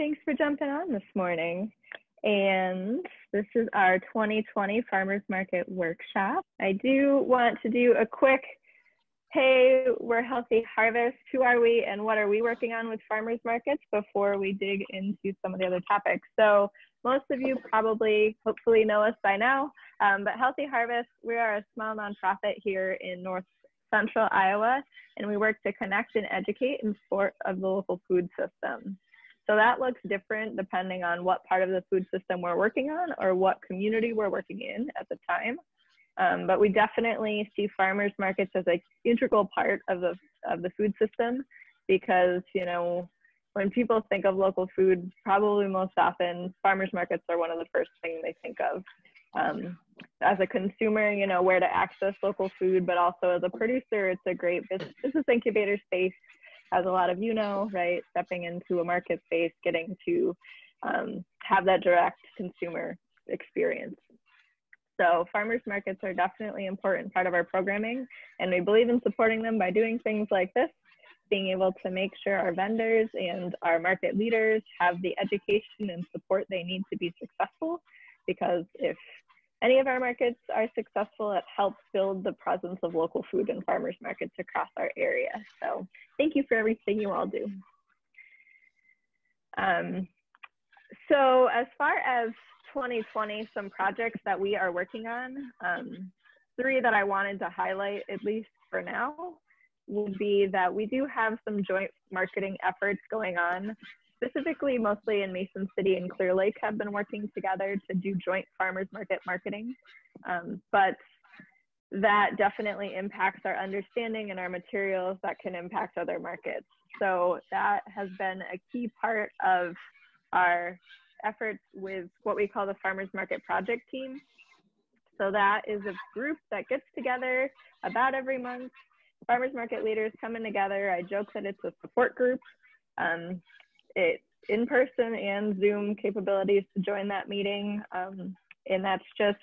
Thanks for jumping on this morning. And this is our 2020 Farmers Market Workshop. I do want to do a quick, hey, we're Healthy Harvest. Who are we and what are we working on with farmers markets before we dig into some of the other topics. So most of you probably, hopefully know us by now, but Healthy Harvest, we are a small nonprofit here in North Central Iowa, and we work to connect and educate in support of the local food system. So that looks different depending on what part of the food system we're working on or what community we're working in at the time. But we definitely see farmers markets as an integral part of the food system because, you know, when people think of local food, probably most often farmers markets are one of the first things they think of. As a consumer, you know, where to access local food, but also as a producer, it's a great business incubator space, as a lot of you know, right? Stepping into a market space, getting to have that direct consumer experience. So farmers markets are definitely an important part of our programming, and we believe in supporting them by doing things like this, being able to make sure our vendors and our market leaders have the education and support they need to be successful, because if any of our markets are successful, it helps build the presence of local food and farmers markets across our area. So thank you for everything you all do. So as far as 2020, some projects that we are working on, three that I wanted to highlight, at least for now, would be that we do have some joint marketing efforts going on. Specifically, mostly in Mason City and Clear Lake have been working together to do joint farmers market marketing. But that definitely impacts our understanding and our materials that can impact other markets. So that has been a key part of our efforts with what we call the Farmers Market Project Team. So that is a group that gets together about every month. Farmers market leaders coming together. I joke that it's a support group. It's in-person and Zoom capabilities to join that meeting. And that's just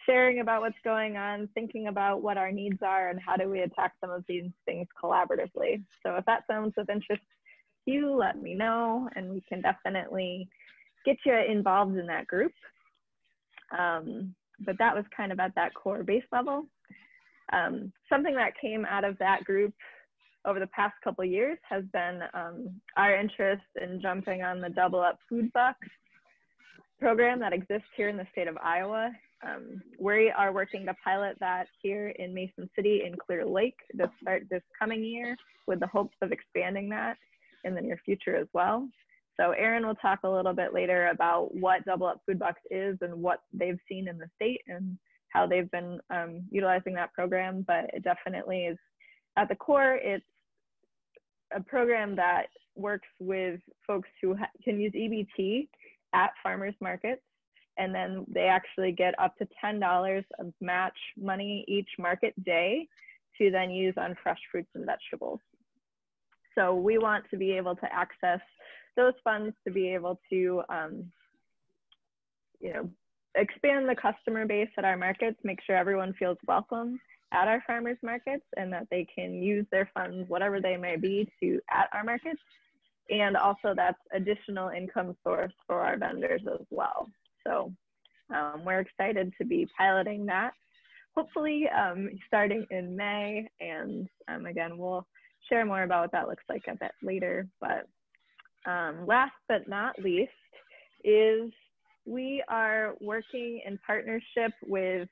sharing about what's going on, thinking about what our needs are and how do we attack some of these things collaboratively. So if that sounds of interest to you, let me know and we can definitely get you involved in that group. But that was kind of at that core base level. Something that came out of that group over the past couple of years has been our interest in jumping on the Double Up Food Bucks program that exists here in the state of Iowa. We are working to pilot that here in Mason City and Clear Lake to start this coming year with the hopes of expanding that in the near future as well. So Erin will talk a little bit later about what Double Up Food Bucks is and what they've seen in the state and how they've been utilizing that program, but it definitely is at the core, it's a program that works with folks who can use EBT at farmers markets, and then they actually get up to $10 of match money each market day to then use on fresh fruits and vegetables. So we want to be able to access those funds to be able to, you know, expand the customer base at our markets, make sure everyone feels welcome at our farmers markets and that they can use their funds, whatever they may be, to at our markets. And also that's additional income source for our vendors as well. So we're excited to be piloting that, hopefully starting in May. And again, we'll share more about what that looks like a bit later. But last but not least is we are working in partnership with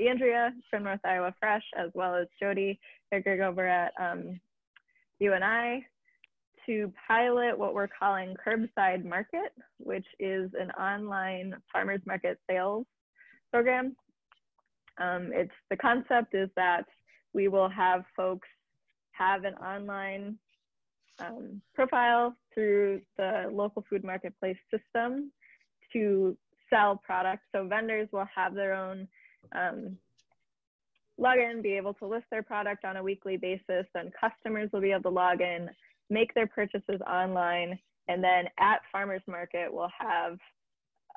Andrea from North Iowa Fresh, as well as Jody Hegrig over at HHNI, to pilot what we're calling Curbside Market, which is an online farmers market sales program. The concept is that we will have folks have an online profile through the local food marketplace system to sell products. So vendors will have their own login, be able to list their product on a weekly basis, and customers will be able to log in, make their purchases online, and then at farmers market we'll have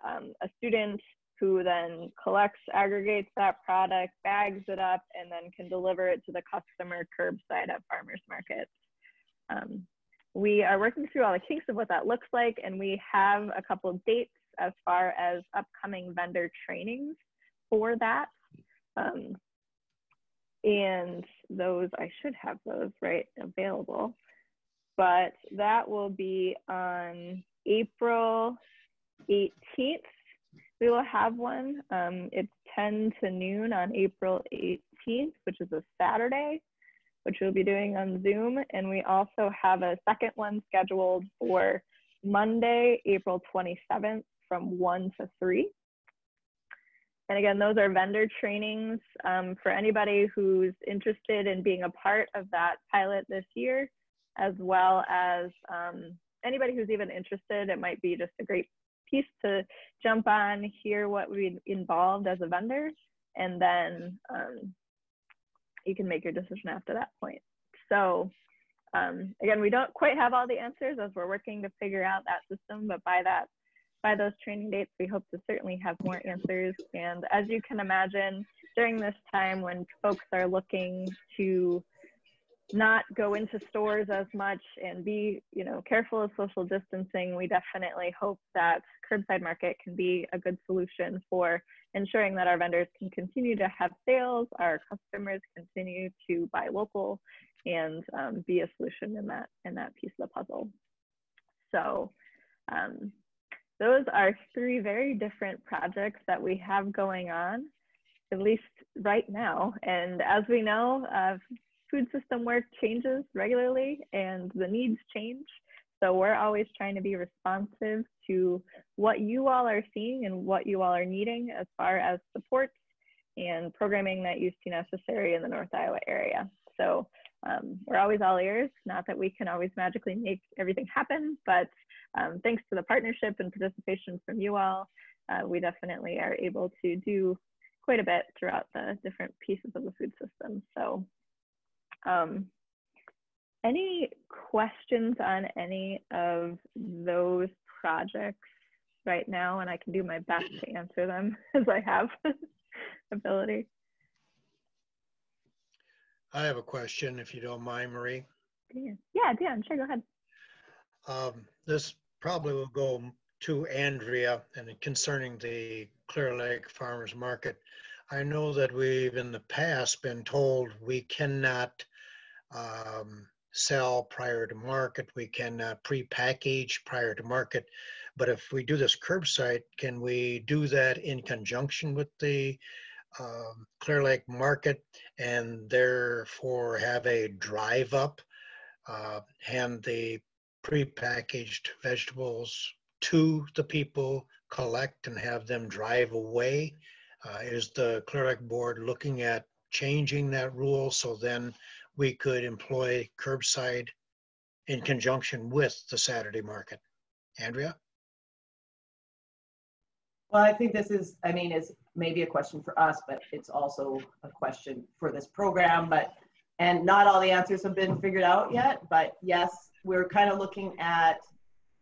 a student who then collects, aggregates that product, bags it up, and then can deliver it to the customer curbside at farmers market. we are working through all the kinks of what that looks like, and we have a couple of dates as far as upcoming vendor trainings for that. And those, I should have those right available, but that will be on April 18th. We will have one. It's 10 to noon on April 18th, which is a Saturday, which we'll be doing on Zoom. And we also have a second one scheduled for Monday, April 27th from 1 to 3. And again, those are vendor trainings for anybody who's interested in being a part of that pilot this year, as well as anybody who's even interested. It might be just a great piece to jump on, hear what we involved as a vendor, and then you can make your decision after that point. So again, we don't quite have all the answers as we're working to figure out that system, but by those training dates, we hope to certainly have more answers. And as you can imagine, during this time when folks are looking to not go into stores as much and be, you know, careful of social distancing, we definitely hope that curbside market can be a good solution for ensuring that our vendors can continue to have sales, our customers continue to buy local, and be a solution in that piece of the puzzle. So those are 3 very different projects that we have going on, at least right now. And as we know, food system work changes regularly and the needs change. So we're always trying to be responsive to what you all are seeing and what you all are needing as far as support and programming that you see necessary in the North Iowa area. So we're always all ears, not that we can always magically make everything happen, but thanks to the partnership and participation from you all, we definitely are able to do quite a bit throughout the different pieces of the food system. So any questions on any of those projects right now? And I can do my best to answer them as I have ability. I have a question, if you don't mind, Marie. Yeah, Dan, sure, go ahead. This probably will go to Andrea, and concerning the Clear Lake Farmers Market. I know that we've in the past been told we cannot sell prior to market, we cannot pre-package prior to market, but if we do this curbside, can we do that in conjunction with the Clear Lake Market and therefore have a drive up, hand the pre-packaged vegetables to the people, collect and have them drive away? Is the Clear Lake Board looking at changing that rule so then we could employ curbside in conjunction with the Saturday market? Andrea? Well, I think this is, I mean, it's maybe a question for us, but it's also a question for this program. And not all the answers have been figured out yet, but yes, we're kind of looking at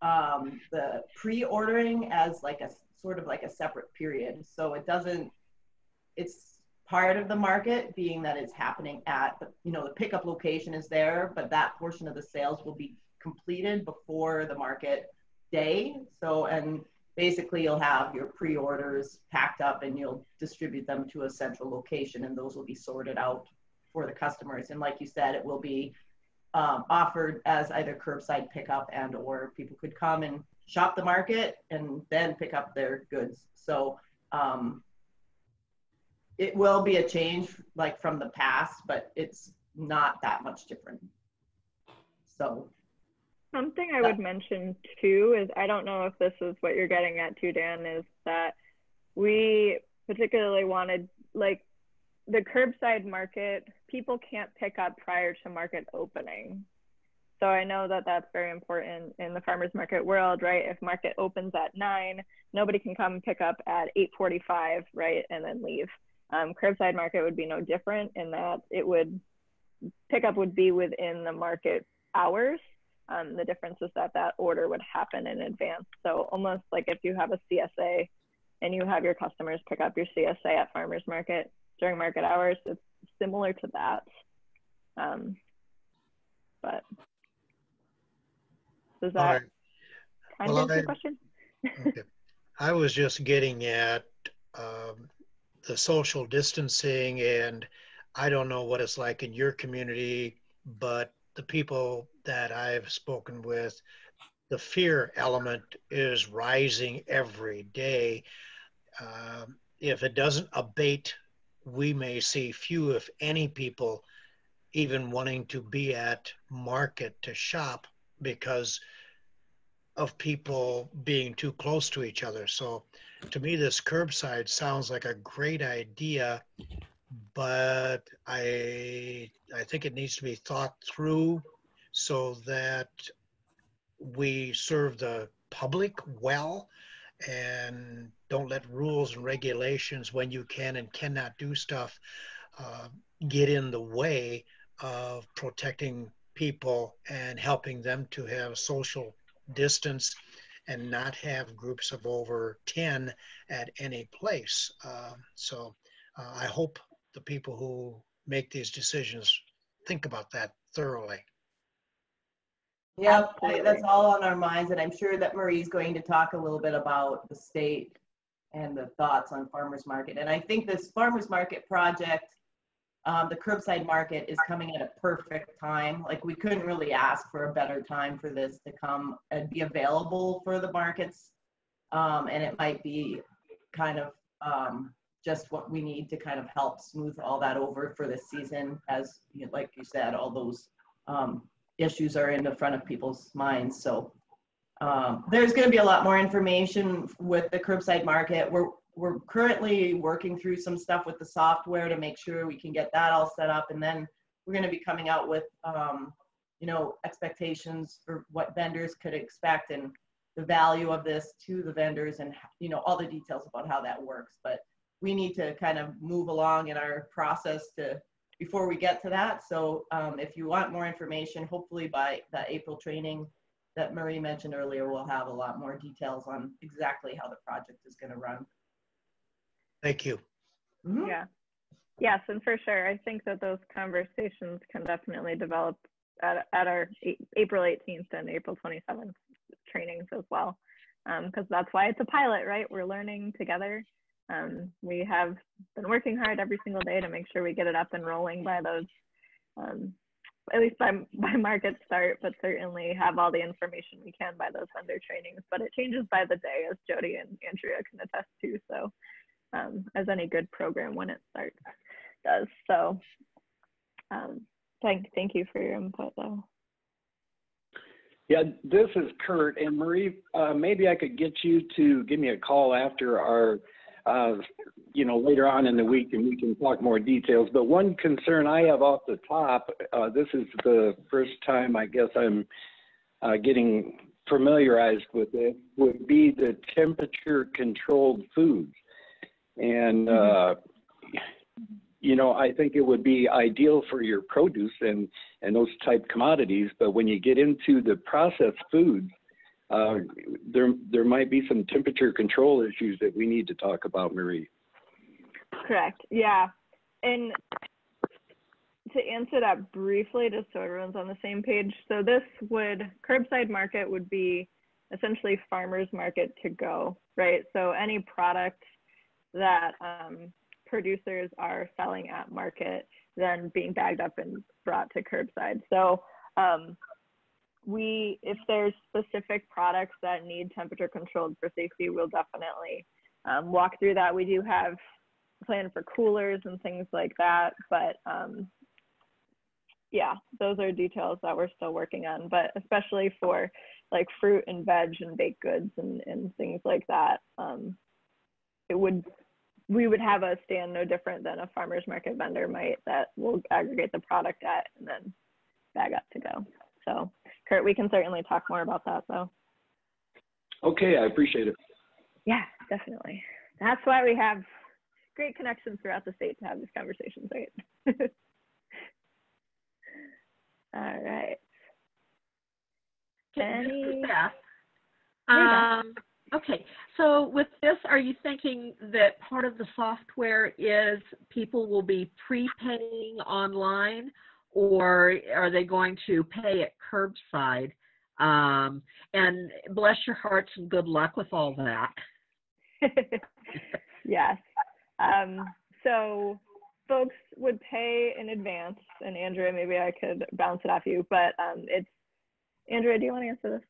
the pre-ordering as like a sort of like a separate period. So it's part of the market, being that it's happening at the, the pickup location is there, but that portion of the sales will be completed before the market day. So, and basically you'll have your pre-orders packed up and you'll distribute them to a central location, and those will be sorted out for the customers. And like you said, it will be offered as either curbside pickup and or people could come and shop the market and then pick up their goods. So it will be a change like from the past, but it's not that much different. So something I would mention too is, I don't know if this is what you're getting at too, Dan, is that we particularly wanted, like, the curbside market, people can't pick up prior to market opening. So I know that that's very important in the farmers market world, right? If market opens at 9, nobody can come pick up at 8:45, right, and then leave. Curbside market would be no different in that pickup would be within the market hours. The difference is that order would happen in advance. So almost like if you have a CSA and you have your customers pick up your CSA at farmers market during market hours, it's similar to that. But Does All that right. kind Well, of answer your question? okay. I was just getting at the social distancing, and I don't know what it's like in your community, but the people that I've spoken with, the fear element is rising every day. If it doesn't abate, we may see few, if any, people even wanting to be at market to shop because of people being too close to each other. So to me, this curbside sounds like a great idea, but I think it needs to be thought through so that we serve the public well and don't let rules and regulations when you can and cannot do stuff uh, get in the way of protecting people and helping them to have social distance and not have groups of over 10 at any place. I hope the people who make these decisions think about that thoroughly. Yep, that's all on our minds, and I'm sure that Marie's going to talk a little bit about the state and the thoughts on farmers market. And I think this farmers market project, the curbside market, is coming at a perfect time. Like, we couldn't really ask for a better time for this to come and be available for the markets. And it might be kind of just what we need to kind of help smooth all that over for this season, as like you said, all those issues are in the front of people's minds. So there's going to be a lot more information with the curbside market. We're currently working through some stuff with the software to make sure we can get that all set up, and then we're going to be coming out with expectations for what vendors could expect and the value of this to the vendors, and all the details about how that works. But we need to kind of move along in our process before we get to that. So if you want more information, hopefully by the April training that Marie mentioned earlier, we'll have a lot more details on exactly how the project is going to run. Thank you. Mm-hmm. Yeah. Yes, and for sure, I think that those conversations can definitely develop at our April 18th and April 27th trainings as well, because that's why it's a pilot, right? We're learning together. We have been working hard every single day to make sure we get it up and rolling by those, at least by market start, but certainly have all the information we can by those vendor trainings. But it changes by the day, as Jody and Andrea can attest to. So as any good program when it starts does. So thank you for your input though. Yeah, this is Kurt, and Marie, maybe I could get you to give me a call after our, later on in the week, and we can talk more details. But one concern I have off the top, this is the first time I guess I'm getting familiarized with it, would be the temperature controlled foods. And, I think it would be ideal for your produce and those type commodities. But when you get into the processed foods, there might be some temperature control issues that we need to talk about, Marie. Correct. Yeah. And to answer that briefly, just so everyone's on the same page. So curbside market would be essentially farmers market to go, right? So any product that producers are selling at market, then being bagged up and brought to curbside. So if there's specific products that need temperature controlled for safety, we'll definitely walk through that. We do have a plan for coolers and things like that, but yeah, those are details that we're still working on, but especially for like fruit and veg and baked goods and things like that, we would have a stand no different than a farmer's market vendor might, that will aggregate the product at and then bag up to go. So Kurt, we can certainly talk more about that though. Okay, I appreciate it. Yeah, definitely. That's why we have great connections throughout the state to have these conversations, right? All right. Jenny? Okay, so with this, are you thinking that part of the software is people will be prepaying online, or are they going to pay at curbside And bless your hearts and good luck with all that. Yes. So folks would pay in advance, and Andrea, maybe I could bounce it off you, but Andrea, do you want to answer this?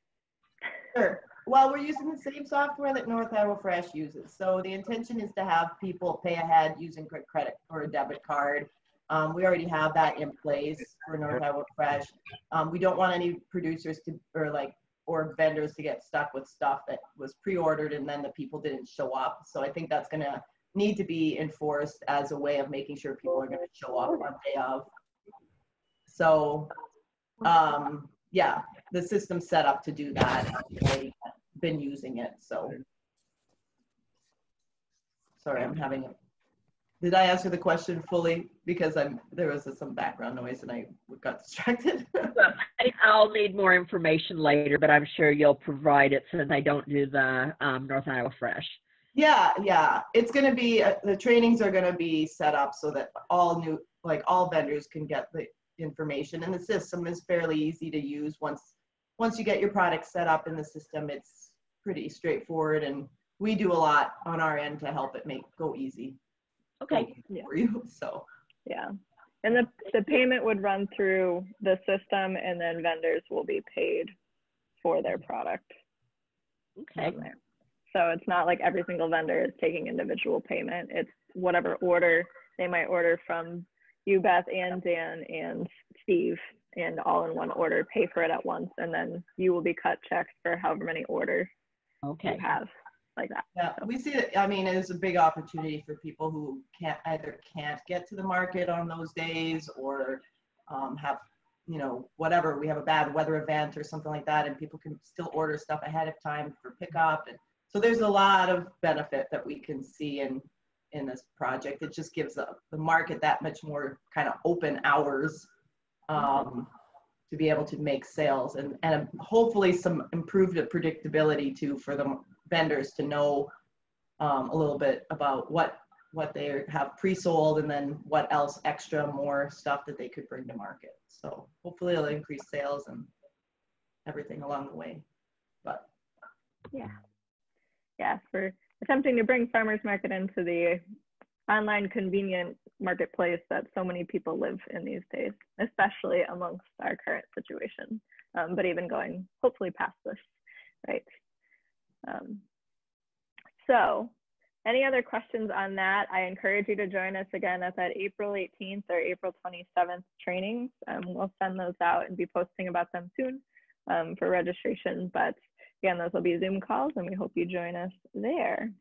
Sure. Well, we're using the same software that North Iowa Fresh uses. So the intention is to have people pay ahead using quick credit or a debit card. We already have that in place for North Iowa Fresh. We don't want any producers to, or vendors to get stuck with stuff that was pre-ordered and then the people didn't show up. So I think that's gonna need to be enforced as a way of making sure people are gonna show up on day of. So, yeah, the system's set up to do that. I've been using it, so. Sorry, I'm having a, did I answer the question fully? Because there was some background noise and I got distracted. Well, I'll need more information later, but I'm sure you'll provide it since I don't do the North Iowa Fresh. Yeah, it's going to be, the trainings are going to be set up so that all vendors can get the information, and the system is fairly easy to use. Once you get your product set up in the system, it's pretty straightforward, and we do a lot on our end to help it go easy. Okay. For you, so. Yeah. And the payment would run through the system, and then vendors will be paid for their product. Okay. So it's not like every single vendor is taking individual payment. It's whatever order they might order from you, Beth, and Dan, and Steve, and all in one order, pay for it at once, and then you will be cut checks for however many orders you have, like that. Yeah, we see it. I mean, it's a big opportunity for people who either can't get to the market on those days, or have, whatever. We have a bad weather event or something like that, and people can still order stuff ahead of time for pickup. And so there's a lot of benefit that we can see in this project. It just gives the market that much more kind of open hours to be able to make sales, and hopefully some improved predictability too for the vendors to know a little bit about what they have pre-sold, and then what else extra more stuff that they could bring to market. So hopefully it'll increase sales and everything along the way. But yeah, we're attempting to bring farmers market into the online convenient marketplace that so many people live in these days, especially amongst our current situation, but even going hopefully past this, right? So any other questions on that? I encourage you to join us again at that April 18th or April 27th trainings. We'll send those out and be posting about them soon for registration, but again, those will be Zoom calls, and we hope you join us there.